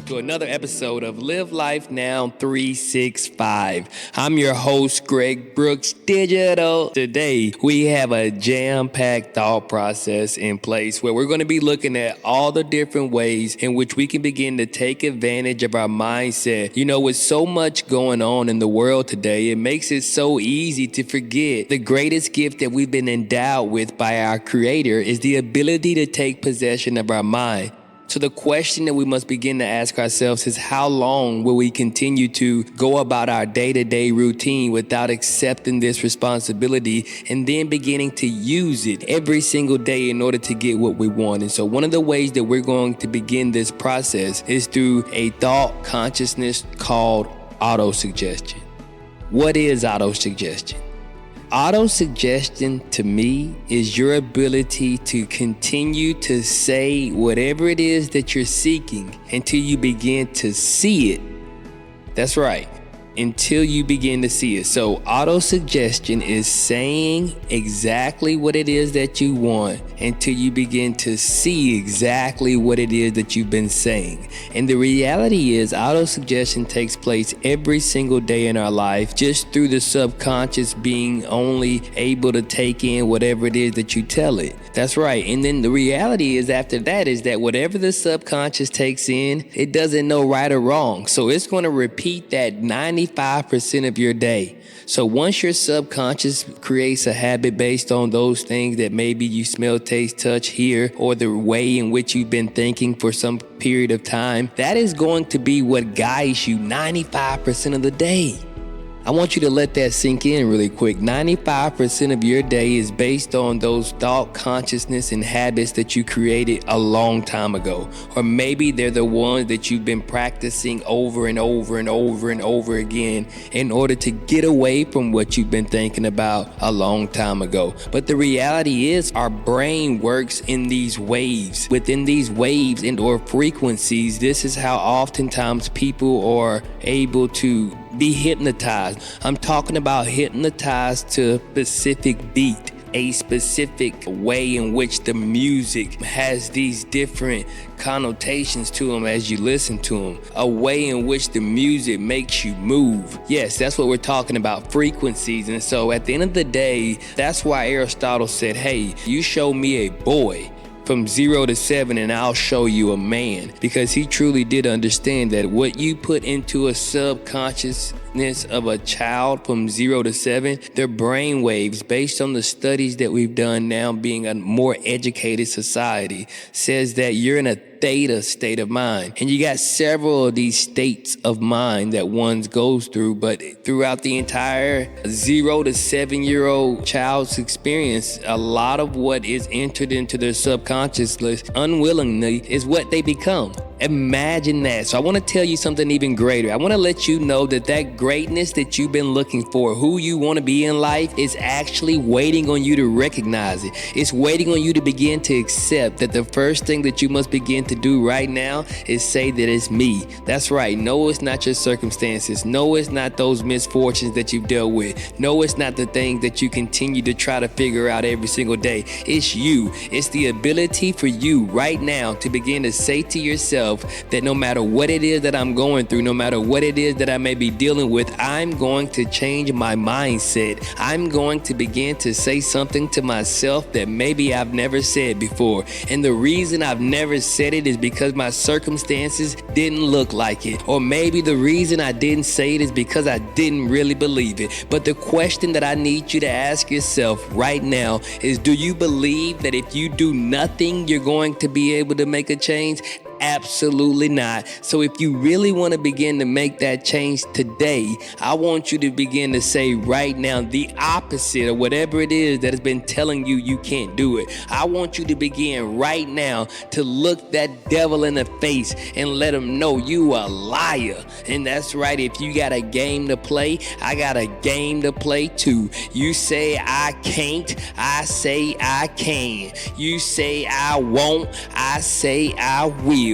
to another episode of Live Life Now 365. I'm your host, Greg Brooks Digital. Today, we have a jam-packed thought process in place where we're going to be looking at all the different ways in which we can begin to take advantage of our mindset. You know, with so much going on in the world today, it makes it so easy to forget the greatest gift that we've been endowed with by our Creator is the ability to take possession of our mind. So the question that we must begin to ask ourselves is, how long will we continue to go about our day-to-day routine without accepting this responsibility and then beginning to use it every single day in order to get what we want? And so one of the ways that we're going to begin this process is through a thought consciousness called autosuggestion. What is autosuggestion? Autosuggestion to me is your ability to continue to say whatever it is that you're seeking until you begin to see it. That's right, until you begin to see it. So autosuggestion is saying exactly what it is that you want until you begin to see exactly what it is that you've been saying. And the reality is autosuggestion takes place every single day in our life just through the subconscious being only able to take in whatever it is that you tell it. That's right. And then the reality is after that is that whatever the subconscious takes in, it doesn't know right or wrong. So it's going to repeat that 95% of your day. So once your subconscious creates a habit based on those things that maybe you smell, taste, touch, hear, or the way in which you've been thinking for some period of time, that is going to be what guides you 95% of the day. I want you to let that sink in really quick. 95% of your day is based on those thought, consciousness, and habits that you created a long time ago. Or maybe they're the ones that you've been practicing over and over and over and over again in order to get away from what you've been thinking about a long time ago. But the reality is our brain works in these waves. Within these waves and or frequencies, this is how oftentimes people are able to be hypnotized. I'm talking about hypnotized to a specific beat, a specific way in which the music has these different connotations to them as you listen to them, a way in which the music makes you move. Yes, that's what we're talking about, frequencies. And so at the end of the day, that's why Aristotle said, hey, you show me a boy from 0 to 7 and I'll show you a man, because he truly did understand that what you put into a subconsciousness of a child from 0 to 7, their brain waves, based on the studies that we've done now being a more educated society, says that you're in a theta state of mind. And you got several of these states of mind that one goes through, but throughout the entire 0 to 7-year-old child's experience, a lot of what is entered into their subconscious list unwillingly is what they become. Imagine that. So I want to tell you something even greater. I want to let you know that that greatness that you've been looking for, who you want to be in life, is actually waiting on you to recognize it. It's waiting on you to begin to accept that the first thing that you must begin to do right now is say that it's me. That's right. No, it's not your circumstances. No, it's not those misfortunes that you've dealt with. No, it's not the things that you continue to try to figure out every single day. It's you. It's the ability for you right now to begin to say to yourself that no matter what it is that I'm going through, no matter what it is that I may be dealing with, I'm going to change my mindset. I'm going to begin to say something to myself that maybe I've never said before. And the reason I've never said it is because my circumstances didn't look like it. Or maybe the reason I didn't say it is because I didn't really believe it. But the question that I need you to ask yourself right now is, do you believe that if you do nothing, you're going to be able to make a change? Absolutely not. So if you really want to begin to make that change today, I want you to begin to say right now the opposite of whatever it is that has been telling you you can't do it. I want you to begin right now to look that devil in the face and let him know you a liar. And that's right. If you got a game to play, I got a game to play too. You say I can't, I say I can. You say I won't, I say I will.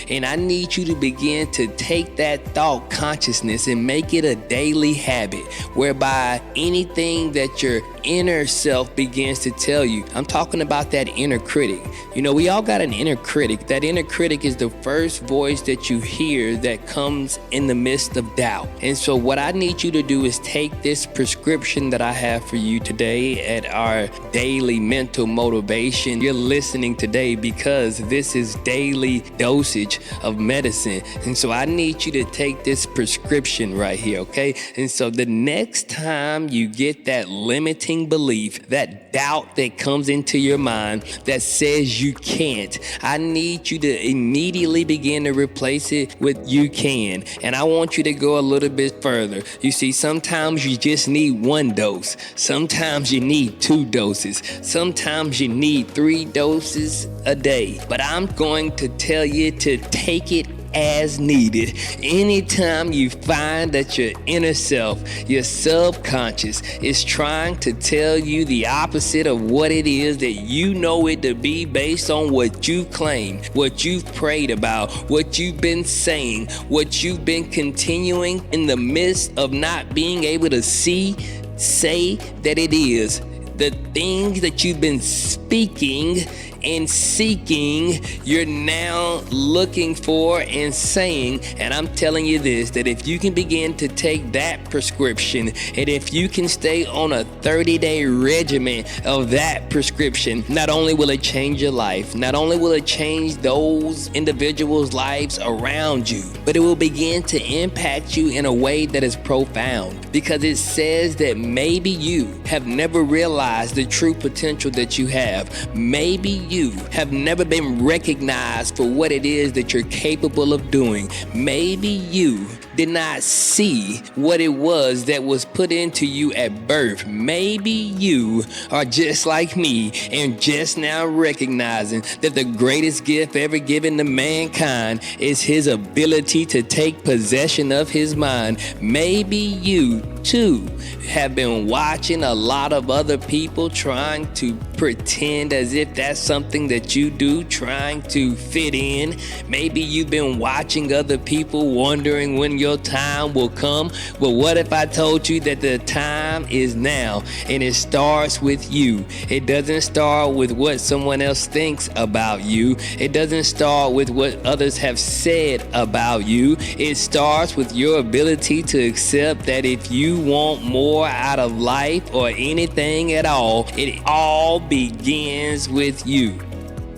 And I need you to begin to take that thought consciousness and make it a daily habit whereby anything that you're inner self begins to tell you. I'm talking about that inner critic. You know, we all got an inner critic. That inner critic is the first voice that you hear that comes in the midst of doubt. And so what I need you to do is take this prescription that I have for you today at our daily mental motivation. You're listening today because this is daily dosage of medicine. And so I need you to take this prescription right here, okay? And so the next time you get that limiting belief, that doubt that comes into your mind that says you can't, I need you to immediately begin to replace it with you can. And I want you to go a little bit further. You see, sometimes you just need one dose. Sometimes you need 2 doses. Sometimes you need 3 doses a day. But I'm going to tell you to take it as needed. Anytime you find that your inner self, your subconscious, is trying to tell you the opposite of what it is that you know it to be based on what you claim, what you've prayed about, what you've been saying, what you've been continuing in the midst of not being able to say that it is, the things that you've been speaking and seeking, you're now looking for and saying. And I'm telling you this, that if you can begin to take that prescription, and if you can stay on a 30-day regimen of that prescription, not only will it change your life, not only will it change those individuals' lives around you, but it will begin to impact you in a way that is profound, because it says that maybe you have never realized the true potential that you have. Maybe you have never been recognized for what it is that you're capable of doing. Maybe you did not see what it was that was put into you at birth. Maybe you are just like me and just now recognizing that the greatest gift ever given to mankind is his ability to take possession of his mind. Maybe you too have been watching a lot of other people trying to pretend as if that's something that you do, trying to fit in. Maybe you've been watching other people wondering when your time will come. But what if I told you that the time is now, and it starts with you? It doesn't start with what someone else thinks about you. It doesn't start with what others have said about you. It starts with your ability to accept that if you want more out of life or anything at all, it all begins with you.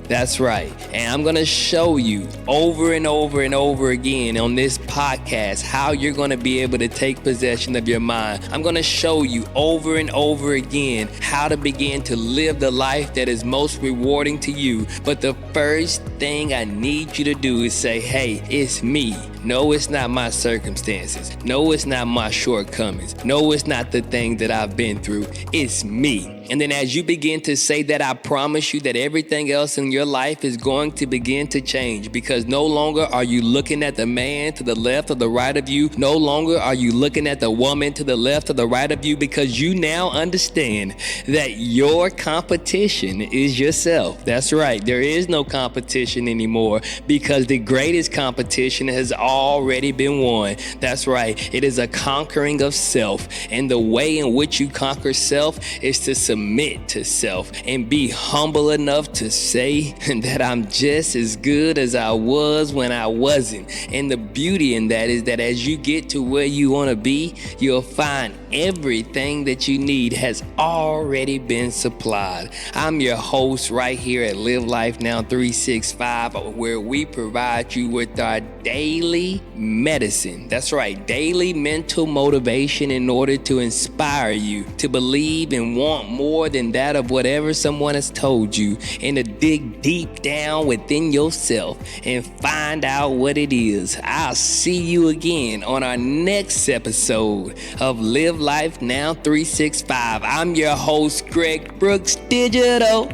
That's right. And I'm going to show you over and over and over again on this podcast how you're going to be able to take possession of your mind. I'm going to show you over and over again how to begin to live the life that is most rewarding to you. But the first thing I need you to do is say, hey, it's me. No, it's not my circumstances. No, it's not my shortcomings. No, it's not the thing that I've been through. It's me. And then as you begin to say that, I promise you that everything else in your life is going to begin to change, because no longer are you looking at the man to the left or the right of you. No longer are you looking at the woman to the left or the right of you, because you now understand that your competition is yourself. That's right. There is no competition anymore, because the greatest competition has already been won. That's right. It is a conquering of self. And the way in which you conquer self is to submit to self and be humble enough to say that I'm just as good as I was when I wasn't. And the beauty in that is that as you get to where you want to be, you'll find everything that you need has already been supplied. I'm your host right here at Live Life Now 365, where we provide you with our daily medicine. That's right, daily mental motivation in order to inspire you to believe and want more than that of whatever someone has told you, and to dig deep down within yourself and find out what it is. I'll see you again on our next episode of Live Life Now 365. I'm your host, Greg Brooks Digital.